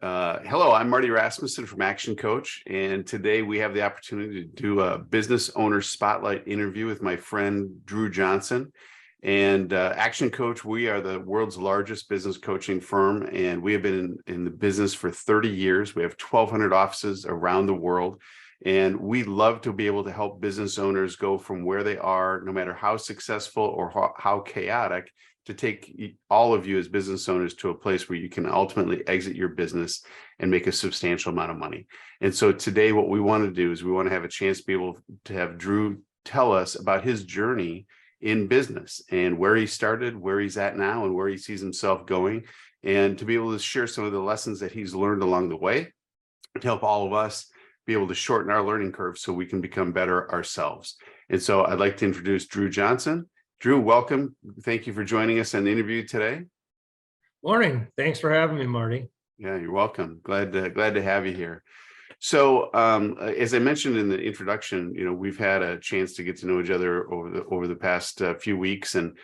Hello, I'm Marty Rasmussen from Action Coach, and today we have the opportunity to do a business owner spotlight interview with my friend Drew Johnson. And Action Coach, we are the world's largest business coaching firm, and we have been in the business for 30 years. We have 1,200 offices around the world, and we love to be able to help business owners go from where they are, no matter how successful or how chaotic, to take all of you as business owners to a place where you can ultimately exit your business and make a substantial amount of money. And so today what we want to do is we want to have a chance to be able to have Drew tell us about his journey in business and where he started, where he's at now, and where he sees himself going, and to be able to share some of the lessons that he's learned along the way to help all of us be able to shorten our learning curve so we can become better ourselves. And so I'd like to introduce Drew Johnson. Drew, welcome. Thank you for joining us on the interview today. Morning. Thanks for having me, Marty. Yeah, you're welcome. Glad to have you here. So, as I mentioned in the introduction, we've had a chance to get to know each other over the past few weeks, and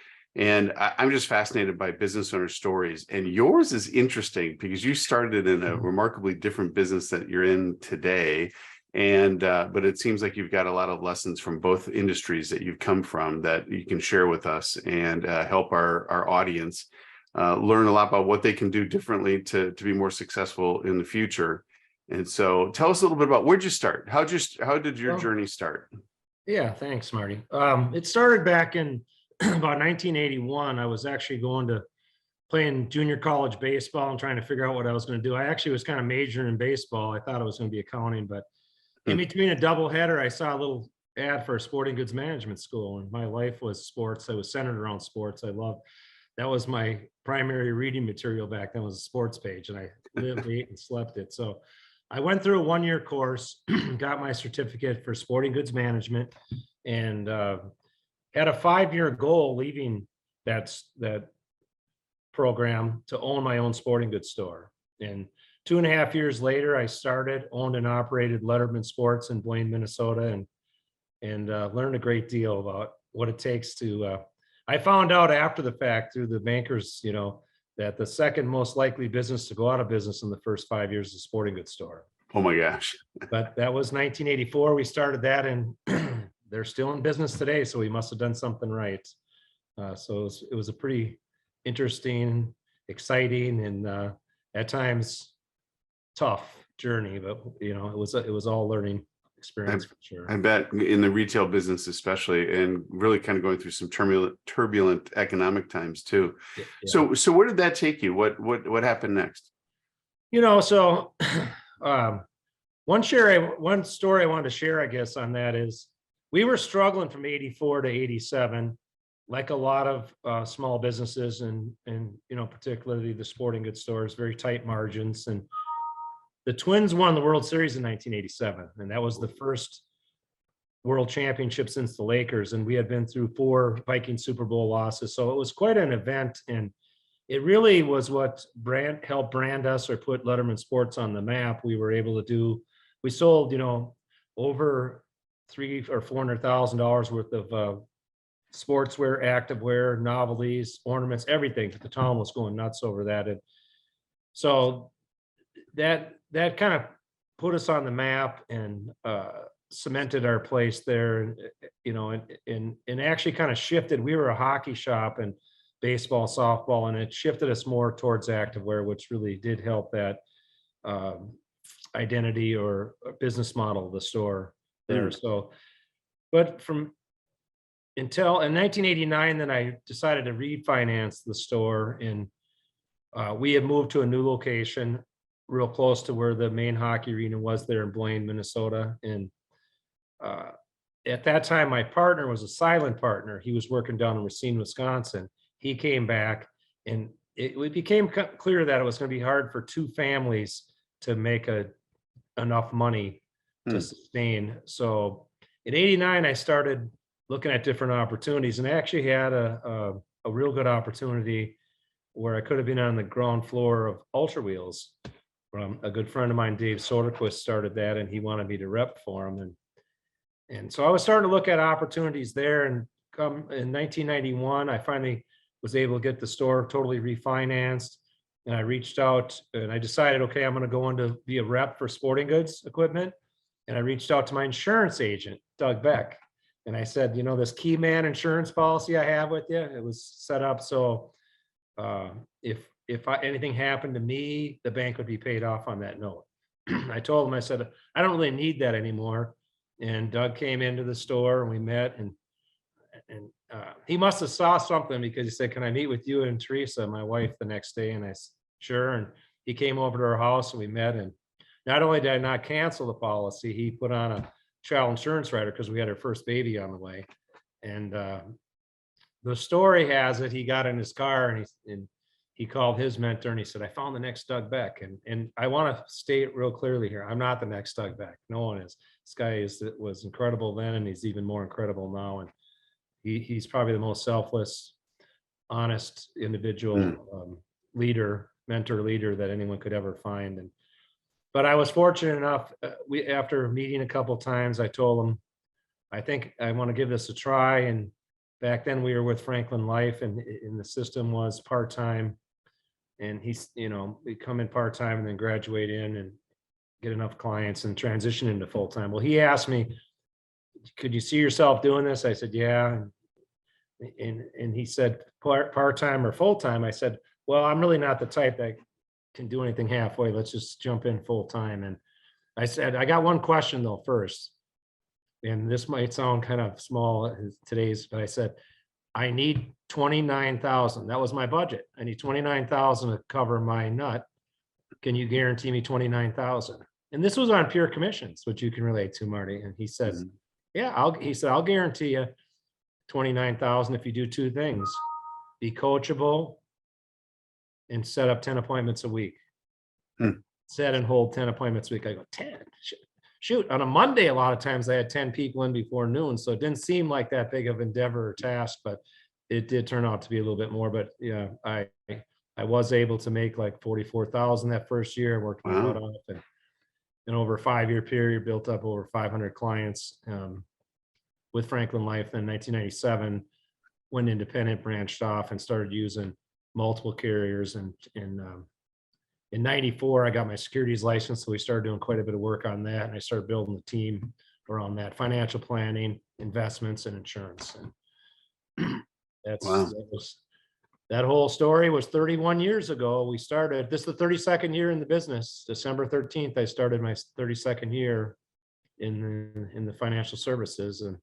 I'm just fascinated by business owner stories. And yours is interesting because you started in a remarkably different business that you're in today. And but it seems like you've got a lot of lessons from both industries that you've come from that you can share with us and help our audience learn a lot about what they can do differently to be more successful in the future. And so tell us a little bit about where'd you start? How did your journey start? Yeah, thanks, Marty. It started back in about 1981. I was actually going to playing junior college baseball and trying to figure out what I was going to do. I actually was kind of majoring in baseball. I thought it was going to be accounting, but in between a doubleheader, I saw a little ad for a sporting goods management school, and my life was sports. I was centered around sports. That was my primary reading material back then, was a sports page, and I lived, ate, and slept it. So I went through a one-year course, got my certificate for sporting goods management, and had a 5-year goal leaving that program to own my own sporting goods store. And 2.5 years later, I owned and operated Letterman Sports in Blaine, Minnesota, and learned a great deal about what it takes to. I found out after the fact through the bankers, that the second most likely business to go out of business in the first 5 years is a sporting goods store. Oh my gosh! But that was 1984. We started that, and they're still in business today. So we must have done something right. So it was a pretty interesting, exciting, and at times tough journey, but it was all learning experience for sure. I bet in the retail business especially, and really kind of going through some turbulent economic times too. Yeah. So where did that take you? What happened next? So one story I wanted to share, I guess, on that is we were struggling from 84 to 87, like a lot of small businesses, and particularly the sporting goods stores, very tight margins. And the Twins won the World Series in 1987, and that was the first world championship since the Lakers. And we had been through 4 Viking Super Bowl losses. So it was quite an event. And it really was what helped brand us or put Letterman Sports on the map. We sold, over $300,000 or $400,000 worth of sportswear, activewear, novelties, ornaments, everything. The town was going nuts over that. And so that kind of put us on the map and cemented our place there, and actually kind of shifted. We were a hockey shop and baseball, softball, and it shifted us more towards activewear, which really did help that identity or business model of the store there. So, but until in 1989, then I decided to refinance the store, and we had moved to a new location real close to where the main hockey arena was there in Blaine, Minnesota. And at that time, my partner was a silent partner. He was working down in Racine, Wisconsin. He came back, and it became clear that it was going to be hard for 2 families to make enough money to sustain. So in 89, I started looking at different opportunities, and I actually had a real good opportunity where I could have been on the ground floor of Ultra Wheels. A good friend of mine, Dave Soderquist, started that, and he wanted me to rep for him. And so I was starting to look at opportunities there. And come in 1991, I finally was able to get the store totally refinanced. And I reached out and I decided, okay, I'm going to go into be a rep for sporting goods equipment. And I reached out to my insurance agent, Doug Beck. And I said, this key man insurance policy I have with you, it was set up so if anything happened to me, the bank would be paid off on that note. I told him, I said, I don't really need that anymore. And Doug came into the store and we met, and he must have saw something, because he said, can I meet with you and Teresa, my wife, the next day? And I said, sure. And he came over to our house and we met. And not only did I not cancel the policy, he put on a child insurance rider because we had our first baby on the way. And the story has it, he got in his car and he called his mentor and he said, I found the next Doug Beck. And I want to state real clearly here, I'm not the next Doug Beck. No one is. This guy was incredible then, and he's even more incredible now. And he's probably the most selfless, honest individual, mentor leader that anyone could ever find. But I was fortunate enough, after meeting a couple times, I told him, I think I want to give this a try. And back then we were with Franklin Life, and the system was part-time. And he's, we come in part-time and then graduate in and get enough clients and transition into full-time. Well, he asked me, could you see yourself doing this? I said, yeah. And he said, part-time or full-time? I said, well, I'm really not the type that can do anything halfway. Let's just jump in full-time. And I said, I got one question though first. And this might sound kind of small today's, but I said, I need 29,000. That was my budget. I need 29,000 to cover my nut. Can you guarantee me 29,000? And this was on pure commissions, which you can relate to, Marty. And he says, yeah, I'll guarantee you 29,000 if you do two things: be coachable and set up 10 appointments a week. Set and hold 10 appointments a week. I go, 10? Shoot, on a Monday, a lot of times I had 10 people in before noon. So it didn't seem like that big of endeavor or task, but it did turn out to be a little bit more. But yeah, I was able to make like 44,000 that first year. I worked my butt off, and over a 5-year period, built up over 500 clients with Franklin Life. Then 1997, went independent, branched off, and started using multiple carriers. And in 94, I got my securities license. So we started doing quite a bit of work on that. And I started building the team around that: financial planning, investments, and insurance. And that whole story was 31 years ago. We started, this is the 32nd year in the business. December 13th, I started my 32nd year in the financial services. And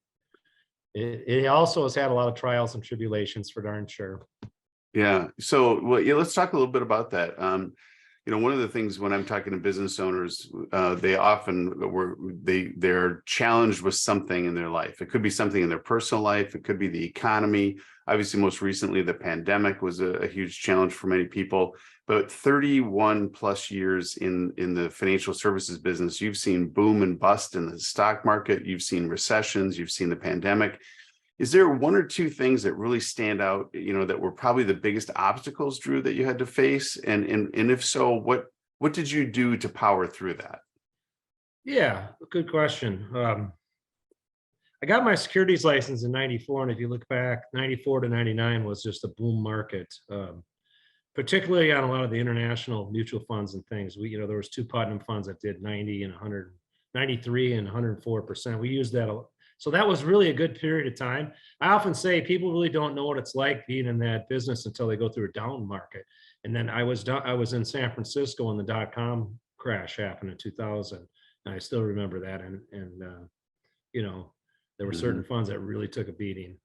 it also has had a lot of trials and tribulations, for darn sure. Yeah. So, let's talk a little bit about that. One of the things when I'm talking to business owners, they often they're challenged with something in their life. It could be something in their personal life. It could be the economy. Obviously, most recently, the pandemic was a huge challenge for many people. But 31 plus years in the financial services business, you've seen boom and bust in the stock market. You've seen recessions. You've seen the pandemic. Is there one or two things that really stand out, that were probably the biggest obstacles, Drew, that you had to face? And if so, what did you do to power through that? Yeah, good question. I got my securities license in 94. And if you look back, 94 to 99 was just a boom market, particularly on a lot of the international mutual funds and things. There was two Putnam funds that did 90 and 193 and 104%. We used that a lot. So that was really a good period of time. I often say people really don't know what it's like being in that business until they go through a down market. And then I was in San Francisco when the .com crash happened in 2000. And I still remember that. And there were certain funds that really took a beating.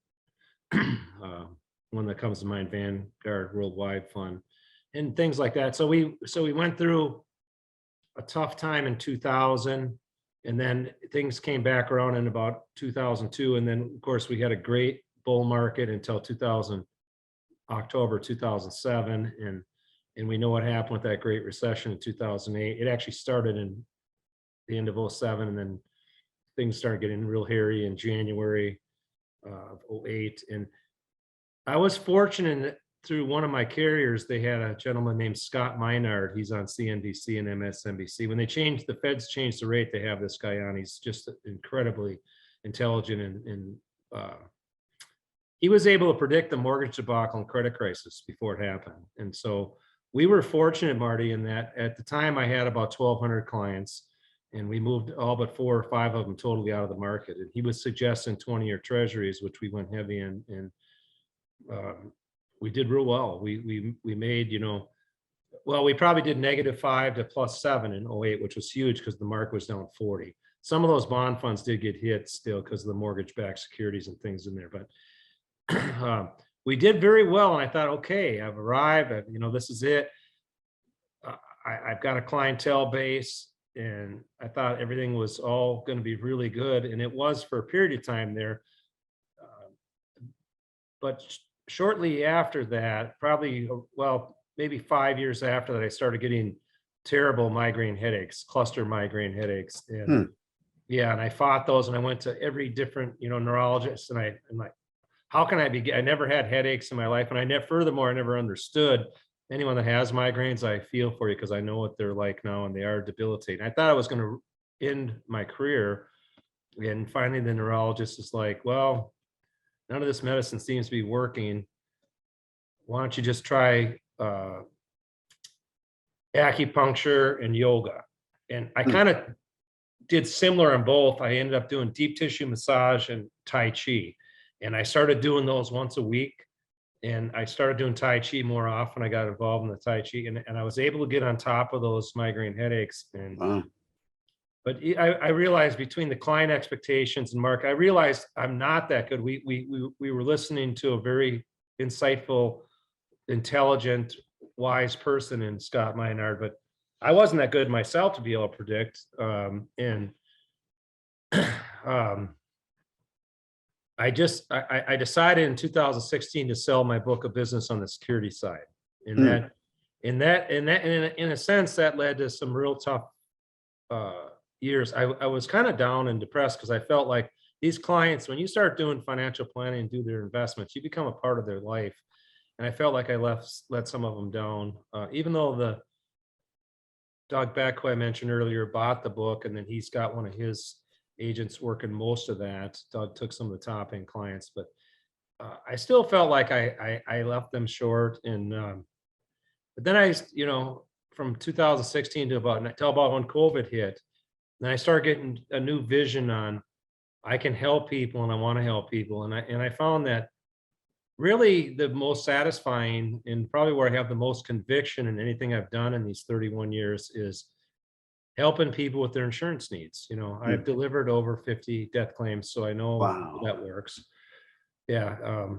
One that comes to mind, Vanguard Worldwide Fund, and things like that. So we went through a tough time in 2000. And then things came back around in about 2002. And then, of course, we had a great bull market until October 2007. And we know what happened with that Great Recession in 2008. It actually started in the end of 07, and then things started getting real hairy in January of 08. And I was fortunate through one of my carriers. They had a gentleman named Scott Minard. He's on CNBC and MSNBC. When the Feds changed the rate, they have this guy on. He's just incredibly intelligent, and he was able to predict the mortgage debacle and credit crisis before it happened. And so we were fortunate, Marty, in that at the time I had about 1,200 clients, and we moved all but 4 or 5 of them totally out of the market. And he was suggesting 20-year treasuries, which we went heavy in, and we did real well. We made, well, we probably did -5 to +7 in '08, which was huge because the market was down 40. Some of those bond funds did get hit still because of the mortgage-backed securities and things in there, but we did very well. And I thought, okay, I've arrived. This is it. I've got a clientele base, and I thought everything was all going to be really good, and it was for a period of time there. But shortly after that, probably, well, maybe 5 years after that, I started getting terrible migraine headaches, cluster migraine headaches. And yeah, and I fought those, and I went to every different, neurologist, and I'm like, how can I never had headaches in my life. And furthermore, I never understood anyone that has migraines. I feel for you because I know what they're like now, and they are debilitating. I thought I was going to end my career. And finally, the neurologist is like, well, none of this medicine seems to be working. Why don't you just try acupuncture and yoga? And I kind of did similar on both. I ended up doing deep tissue massage and Tai Chi. And I started doing those once a week. And I started doing Tai Chi more often. I got involved in the Tai Chi, and I was able to get on top of those migraine headaches. And Wow. but I realized between the client expectations and Mark, I realized I'm not that good. We were listening to a very insightful, intelligent, wise person in Scott Meinard, but I wasn't that good myself to be able to predict. I decided in 2016 to sell my book of business on the security side. In a sense, that led to some real tough years. I was kind of down and depressed because I felt like these clients, when you start doing financial planning and do their investments, you become a part of their life. And I felt like I let some of them down, even though the Doug Beck, who I mentioned earlier, bought the book, and then he's got one of his agents working most of that. Doug took some of the top end clients, but I still felt like I left them short. And but then from 2016 to about when COVID hit, then I started getting a new vision on I can help people and I want to help people. And I found that really the most satisfying, and probably where I have the most conviction in anything I've done in these 31 years, is helping people with their insurance needs. I've delivered over 50 death claims, so I know Wow. that works. Yeah.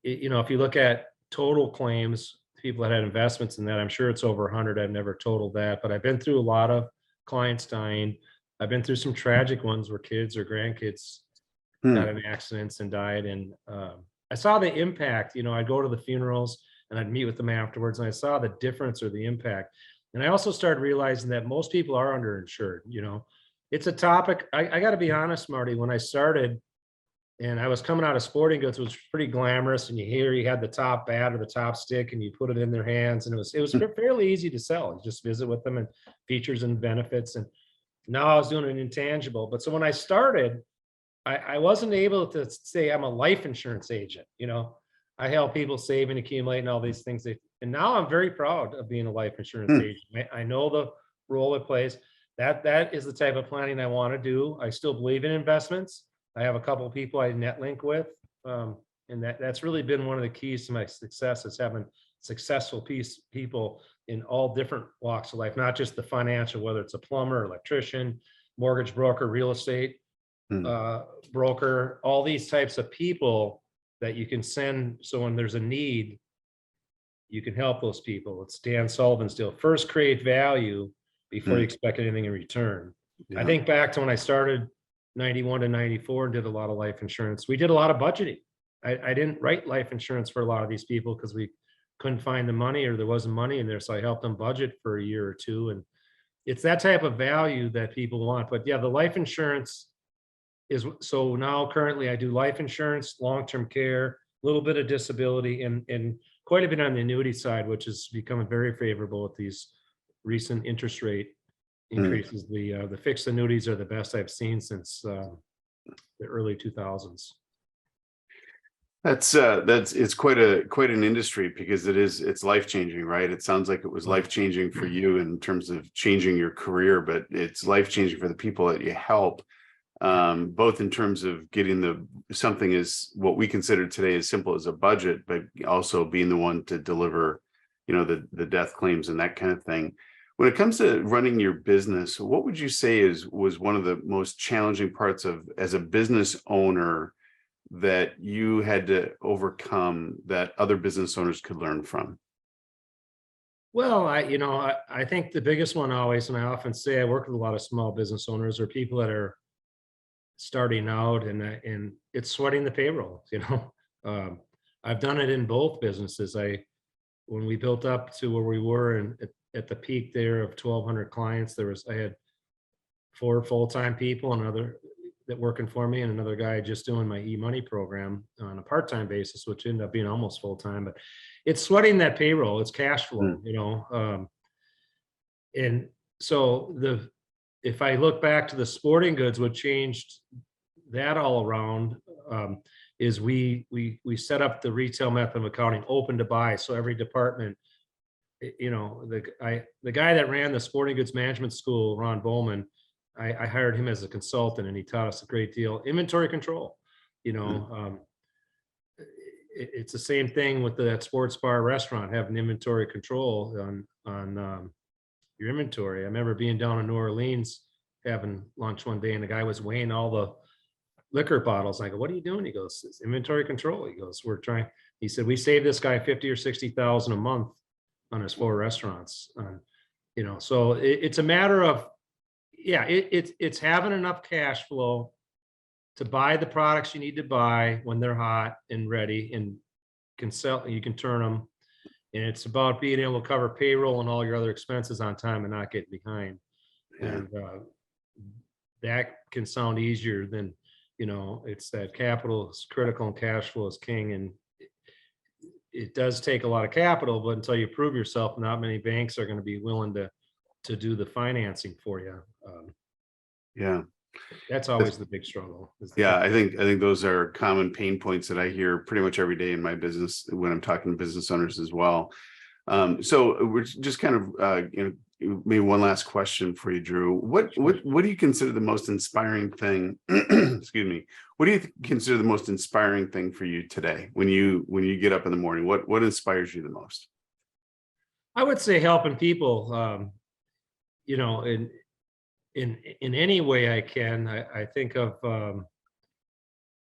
If you look at total claims, people that had investments in that, I'm sure it's over 100. I've never totaled that, but I've been through a lot of clients dying. I've been through some tragic ones where kids or grandkids got in accidents and died. And I saw the impact. I'd go to the funerals and I'd meet with them afterwards, and I saw the difference or the impact. And I also started realizing that most people are underinsured. It's a topic. I got to be honest, Marty, when I started and I was coming out of sporting goods, it was pretty glamorous. And you had the top bat or the top stick and you put it in their hands, and it was fairly easy to sell. You just visit with them and features and benefits. And now I was doing an intangible. But so when I started, I wasn't able to say I'm a life insurance agent. I help people save and accumulate and all these things. And now I'm very proud of being a life insurance agent. I know the role it plays. That is the type of planning I want to do. I still believe in investments. I have a couple of people I net link with. And that's really been one of the keys to my success, is having successful people in all different walks of life, not just the financial, whether it's a plumber, electrician, mortgage broker, real estate broker, all these types of people that you can send. So when there's a need, you can help those people. It's Dan Sullivan's deal. First, create value before you expect anything in return. Yeah. I think back to when I started 91 to 94 and did a lot of life insurance. We did a lot of budgeting. I didn't write life insurance for a lot of these people because we couldn't find the money, or there wasn't money in there. So I helped them budget for a year or two. And it's that type of value that people want. But yeah, the life insurance is, so now currently I do life insurance, long-term care, a little bit of disability, and quite a bit on the annuity side, which is becoming very favorable with these recent interest rate increases. The fixed annuities are the best I've seen since the early 2000s. That's it's quite an industry because it's life changing, right? It sounds like it was life changing for you in terms of changing your career, but it's life changing for the people that you help, both in terms of getting something as what we consider today as simple as a budget, but also being the one to deliver, the death claims and that kind of thing. When it comes to running your business, what would you say was one of the most challenging parts of as a business owner that you had to overcome that other business owners could learn from? Well, I think the biggest one always, and I often say I work with a lot of small business owners or people that are starting out, and it's sweating the payroll, I've done it in both businesses. When we built up to where we were and at the peak there of 1,200 clients, I had 4 full-time people, another that working for me, and another guy just doing my e-money program on a part-time basis, which ended up being almost full-time. But it's sweating that payroll, it's cash flow, and so if I look back to the sporting goods, what changed that all around, is we set up the retail method of accounting open to buy. So every department, the guy that ran the sporting goods management school, Ron Bowman, I hired him as a consultant, and he taught us a great deal. Inventory control, it's the same thing with that sports bar restaurant, having inventory control on your inventory. I remember being down in New Orleans having lunch one day, and the guy was weighing all the liquor bottles. I go, "What are you doing?" He goes, "It's inventory control." He goes, he said, "We saved this guy 50 or 60,000 a month on his 4 restaurants." So it's a matter of, it's having enough cash flow to buy the products you need to buy when they're hot and ready and can sell, you can turn them. And it's about being able to cover payroll and all your other expenses on time and not get behind. Yeah. And that can sound easier than, it's that capital is critical and cash flow is king. And it does take a lot of capital, but until you prove yourself, not many banks are going to be willing to do the financing for you. Yeah. That's always the big struggle. Yeah, I think those are common pain points that I hear pretty much every day in my business when I'm talking to business owners as well. So we're just kind of maybe one last question for you, Drew. What do you consider the most inspiring thing? Excuse me. What do you consider the most inspiring thing for you today when you get up in the morning? What inspires you the most? I would say helping people, in any way I can. I think of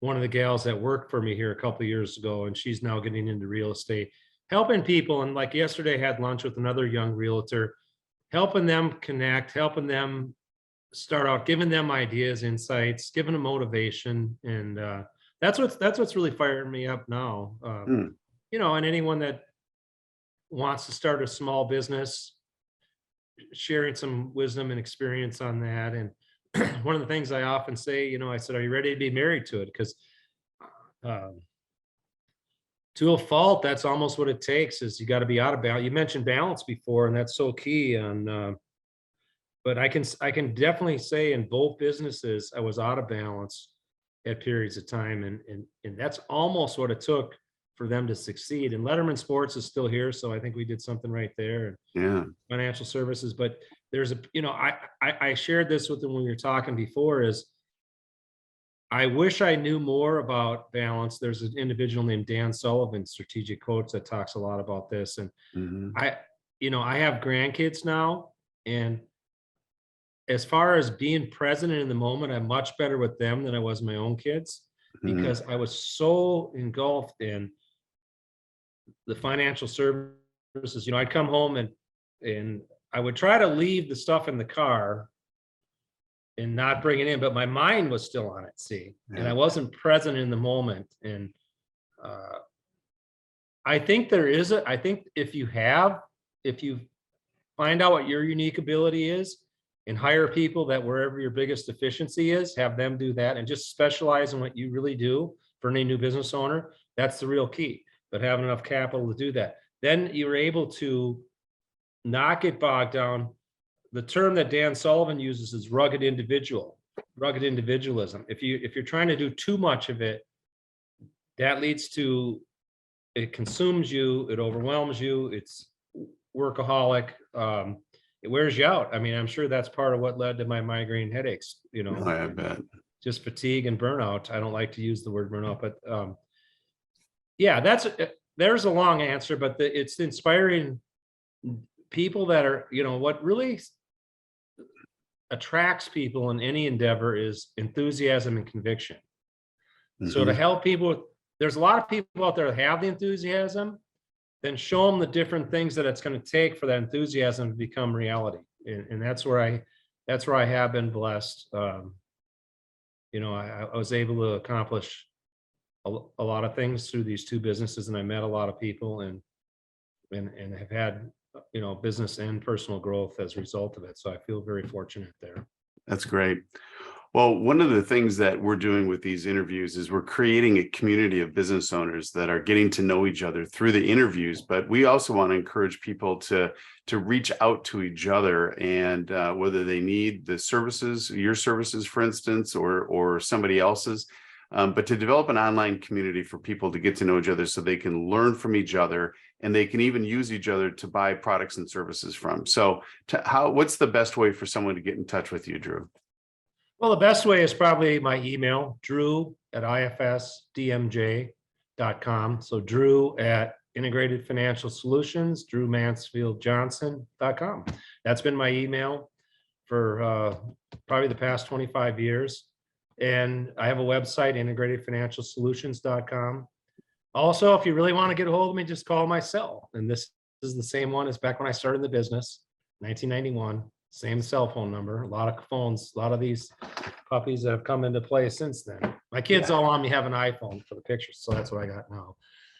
one of the gals that worked for me here a couple of years ago, and she's now getting into real estate, helping people. And like yesterday, I had lunch with another young realtor, helping them connect, helping them start out, giving them ideas, insights, giving them motivation. And that's what's really firing me up now. And anyone that wants to start a small business, sharing some wisdom and experience on that. And one of the things I often say, I said, "Are you ready to be married to it?" Because to a fault, that's almost what it takes. Is you got to be out of balance. You mentioned balance before, and that's so key. And but I can definitely say in both businesses, I was out of balance at periods of time, and that's almost what it took for them to succeed. And Letterman Sports is still here, so I think we did something right there. Yeah. Financial services, but there's I shared this with them when we were talking before, is I wish I knew more about balance. There's an individual named Dan Sullivan, strategic coach, that talks a lot about this. And I have grandkids now, and as far as being present in the moment, I'm much better with them than I was my own kids, because I was so engulfed in the financial services. I'd come home and I would try to leave the stuff in the car and not bring it in, but my mind was still on it, see, and I wasn't present in the moment. And I think if you find out what your unique ability is and hire people that wherever your biggest deficiency is, have them do that and just specialize in what you really do for any new business owner, that's the real key. But having enough capital to do that, then you're able to not get bogged down. The term that Dan Sullivan uses is rugged individualism. If you're trying to do too much of it, that leads to, it consumes you, it overwhelms you, it's workaholic. It wears you out. I mean, I'm sure that's part of what led to my migraine headaches, I bet. just fatigue and burnout. I don't like to use the word burnout, but yeah, there's a long answer, but it's inspiring people that are, what really attracts people in any endeavor is enthusiasm and conviction. So to Mhm. help people, there's a lot of people out there that have the enthusiasm, then show them the different things that it's going to take for that enthusiasm to become reality. And that's where I have been blessed. I was able to accomplish a lot of things through these two businesses, and I met a lot of people and have had, business and personal growth as a result of it. So I feel very fortunate there. That's great. Well, one of the things that we're doing with these interviews is we're creating a community of business owners that are getting to know each other through the interviews, but we also want to encourage people to reach out to each other, and whether they need the services, your services, for instance, or somebody else's, but to develop an online community for people to get to know each other so they can learn from each other, and they can even use each other to buy products and services from. So what's the best way for someone to get in touch with you, Drew? Well, the best way is probably my email, drew@ifsdmj.com. So Drew at Integrated Financial Solutions, drewmansfieldjohnson.com. That's been my email for probably the past 25 years. And I have a website, integratedfinancialsolutions.com. Also, if you really want to get a hold of me, just call my cell. And this is the same one as back when I started the business, 1991. Same cell phone number. A lot of phones, a lot of these puppies that have come into play since then. My kids all on me have an iPhone for the pictures, so that's what I got now.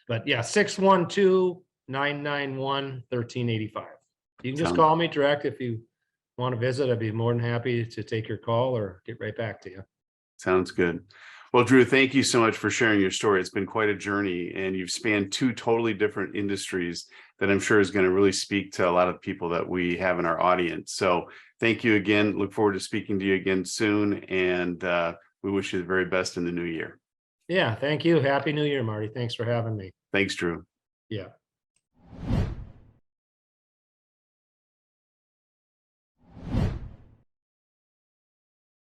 But yeah, 612-991-1385. You can just call me direct if you want to visit. I'd be more than happy to take your call or get right back to you. Sounds good. Well, Drew, thank you so much for sharing your story. It's been quite a journey, and you've spanned two totally different industries that I'm sure is going to really speak to a lot of people that we have in our audience. So thank you again. Look forward to speaking to you again soon. And we wish you the very best in the new year. Yeah, thank you. Happy New Year, Marty. Thanks for having me. Thanks, Drew. Yeah.